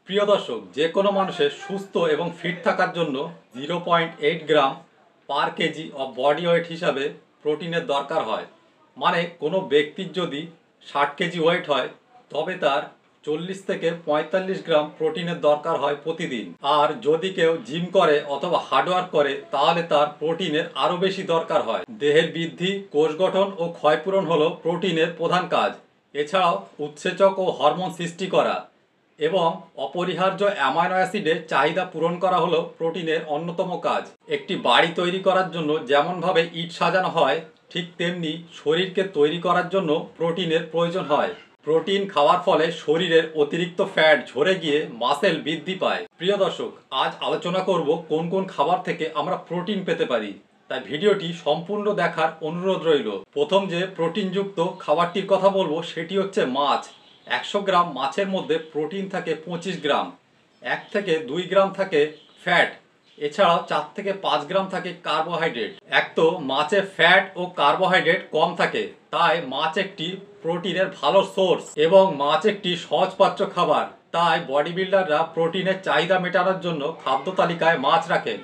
প্রিয় দর্শক, যে কোনো মানুষের সুস্থ এবং ফিট থাকার জন্য 0.8 গ্রাম পার কেজি অফ বডি ওয়েট হিসাবে প্রোটিনের দরকার হয়। মানে কোনো ব্যক্তির যদি 60 কেজি ওয়েট হয় তবে তার 40 থেকে 45 গ্রাম প্রোটিনের দরকার হয় প্রতিদিন। আর যদি কেউ জিম করে অথবা হার্ডওয়ার্ক করে তাহলে তার প্রোটিনের আরও বেশি দরকার হয়। দেহের বৃদ্ধি, কোষ গঠন ও ক্ষয়পূরণ হলো প্রোটিনের প্রধান কাজ। এছাড়াও উৎসেচক ও হরমোন সৃষ্টি করা এবং অপরিহার্য অ্যামাইনো অ্যাসিডের চাহিদা পূরণ করা হলো প্রোটিনের অন্যতম কাজ। একটি বাড়ি তৈরি করার জন্য যেমনভাবে ইট সাজানো হয়, ঠিক তেমনি শরীরকে তৈরি করার জন্য প্রোটিনের প্রয়োজন হয়। প্রোটিন খাওয়ার ফলে শরীরের অতিরিক্ত ফ্যাট ঝরে গিয়ে মাসেল বৃদ্ধি পায়। প্রিয় দর্শক, আজ আলোচনা করব কোন কোন খাবার থেকে আমরা প্রোটিন পেতে পারি। তাই ভিডিওটি সম্পূর্ণ দেখার অনুরোধ রইল। প্রথম যে প্রোটিনযুক্ত খাবারটির কথা বলবো সেটি হচ্ছে মাছ। 100 গ্রাম মাছের মধ্যে প্রোটিন থাকে 25 গ্রাম, 1 থেকে 2 গ্রাম থাকে ফ্যাট, এছাড়াও 4 থেকে 5 গ্রাম থাকে কার্বোহাইড্রেট। এক তো মাছে ফ্যাট ও কার্বোহাইড্রেট কম থাকে, তাই মাছ একটি প্রোটিনের ভালো সোর্স এবং মাছ একটি সহজপাচ্য খাবার। তাই বডি বিল্ডাররা প্রোটিনের চাহিদা মেটানোর জন্য খাদ্য তালিকায় মাছ রাখেন।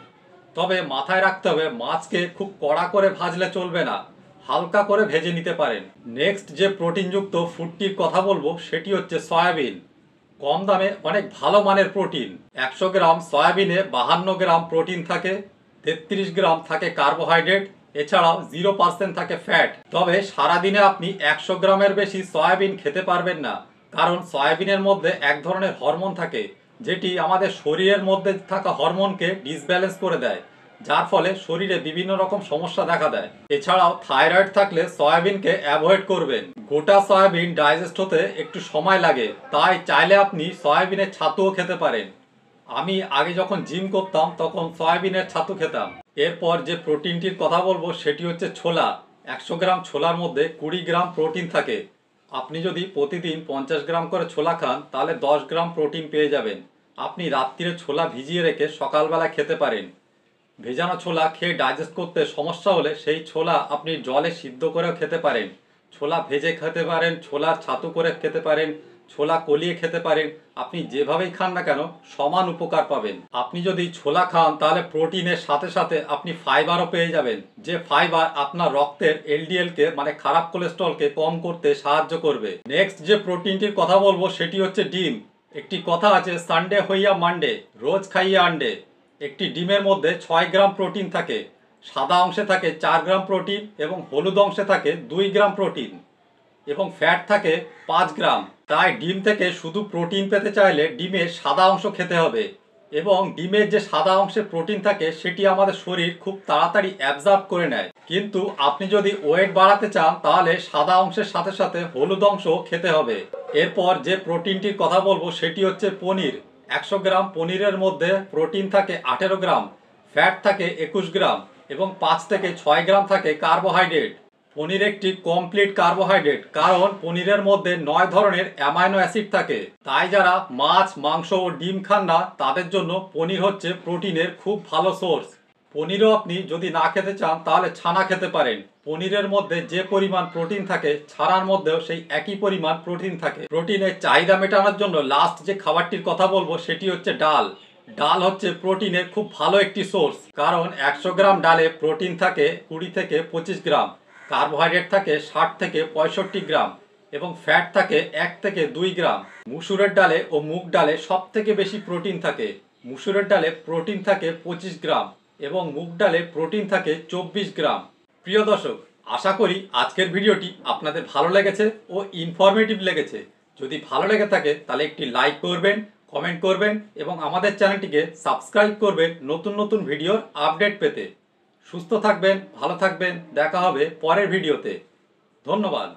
তবে মাথায় রাখতে হবে মাছকে খুব কড়া করে ভাজলে চলবে না, হালকা করে ভেজে নিতে পারেন। নেক্সট যে প্রোটিনযুক্ত ফুডটির কথা বলবো সেটি হচ্ছে সয়াবিন। কম দামে অনেক ভালো মানের প্রোটিন। 100 গ্রাম সয়াবিনে 52 গ্রাম প্রোটিন থাকে, 33 গ্রাম থাকে কার্বোহাইড্রেট, এছাড়াও 0% থাকে ফ্যাট। তবে সারাদিনে আপনি 100 গ্রামের বেশি সয়াবিন খেতে পারবেন না, কারণ সয়াবিনের মধ্যে এক ধরনের হরমোন থাকে যেটি আমাদের শরীরের মধ্যে থাকা হরমোনকে ডিসব্যালেন্স করে দেয়, যার ফলে শরীরে বিভিন্ন রকম সমস্যা দেখা দেয়। এছাড়াও থাইরয়েড থাকলে সয়াবিনকে অ্যাভয়েড করবেন। গোটা সয়াবিন ডাইজেস্ট হতে একটু সময় লাগে, তাই চাইলে আপনি সয়াবিনের ছাতুও খেতে পারেন। আমি আগে যখন জিম করতাম তখন সয়াবিনের ছাতু খেতাম। এরপর যে প্রোটিনটির কথা বলবো সেটি হচ্ছে ছোলা। 100 গ্রাম ছোলার মধ্যে 20 গ্রাম প্রোটিন থাকে। আপনি যদি প্রতিদিন 50 গ্রাম করে ছোলা খান তাহলে 10 গ্রাম প্রোটিন পেয়ে যাবেন। আপনি রাত্রিরে ছোলা ভিজিয়ে রেখে সকালবেলা খেতে পারেন। ভেজানো ছোলা খেয়ে ডাইজেস্ট করতে সমস্যা হলে সেই ছোলা আপনি জলে সিদ্ধ করেও খেতে পারেন। ছোলা ভেজে খেতে পারেন, ছোলার ছাতু করে খেতে পারেন, ছোলা কলিয়ে খেতে পারেন। আপনি যেভাবেই খান না কেন সমান উপকার পাবেন। আপনি যদি ছোলা খান তাহলে প্রোটিনের সাথে সাথে আপনি ফাইবারও পেয়ে যাবেন, যে ফাইবার আপনার রক্তের এলডিএলকে মানে খারাপ কোলেস্ট্রলকে কম করতে সাহায্য করবে। নেক্সট যে প্রোটিনটির কথা বলবো সেটি হচ্ছে ডিম। একটি কথা আছে, সানডে হইয়া মানডে, রোজ খাইয়া আন্ডে। একটি ডিমের মধ্যে 6 গ্রাম প্রোটিন থাকে। সাদা অংশে থাকে 4 গ্রাম প্রোটিন এবং হলুদ অংশে থাকে 2 গ্রাম প্রোটিন এবং ফ্যাট থাকে 5 গ্রাম। তাই ডিম থেকে শুধু প্রোটিন পেতে চাইলে ডিমের সাদা অংশ খেতে হবে এবং ডিমের যে সাদা অংশে প্রোটিন থাকে সেটি আমাদের শরীর খুব তাড়াতাড়ি অ্যাবজর্ব করে নেয়। কিন্তু আপনি যদি ওয়েট বাড়াতে চান তাহলে সাদা অংশের সাথে সাথে হলুদ অংশ খেতে হবে। এরপর যে প্রোটিনটির কথা বলবো সেটি হচ্ছে পনির। 100 গ্রাম পনিরের মধ্যে প্রোটিন থাকে 18 গ্রাম, ফ্যাট থাকে 21 গ্রাম এবং 5 থেকে 6 গ্রাম থাকে কার্বোহাইড্রেট। পনির একটি কমপ্লিট কার্বোহাইড্রেট, কারণ পনিরের মধ্যে 9 ধরনের অ্যামাইনো অ্যাসিড থাকে। তাই যারা মাছ, মাংস ও ডিম খান না তাদের জন্য পনির হচ্ছে প্রোটিনের খুব ভালো সোর্স। পনিরও আপনি যদি না খেতে চান তাহলে ছানা খেতে পারেন। পনিরের মধ্যে যে পরিমাণ প্রোটিন থাকে ছানার মধ্যেও সেই একই পরিমাণ প্রোটিন থাকে। প্রোটিনের চাহিদা মেটানোর জন্য লাস্ট যে খাবারটির কথা বলবো সেটি হচ্ছে ডাল। ডাল হচ্ছে প্রোটিনের খুব ভালো একটি সোর্স, কারণ 100 গ্রাম ডালে প্রোটিন থাকে 20 থেকে 25 গ্রাম, কার্বোহাইড্রেট থাকে 60 থেকে 65 গ্রাম এবং ফ্যাট থাকে 1 থেকে 2 গ্রাম। মুসুরের ডালে ও মুগ ডালে সব থেকে বেশি প্রোটিন থাকে। মুসুরের ডালে প্রোটিন থাকে 25 গ্রাম এবং মুগ ডালে প্রোটিন থাকে 24 গ্রাম। প্রিয় দর্শক, আশা করি আজকের ভিডিওটি আপনাদের ভালো লেগেছে ও ইনফরমেটিভ লেগেছে। যদি ভালো লেগে থাকে তাহলে একটি লাইক করবেন, কমেন্ট করবেন এবং আমাদের চ্যানেলটিকে সাবস্ক্রাইব করবেন নতুন নতুন ভিডিওর আপডেট পেতে। সুস্থ থাকবেন, ভালো থাকবেন, দেখা হবে পরের ভিডিওতে। ধন্যবাদ।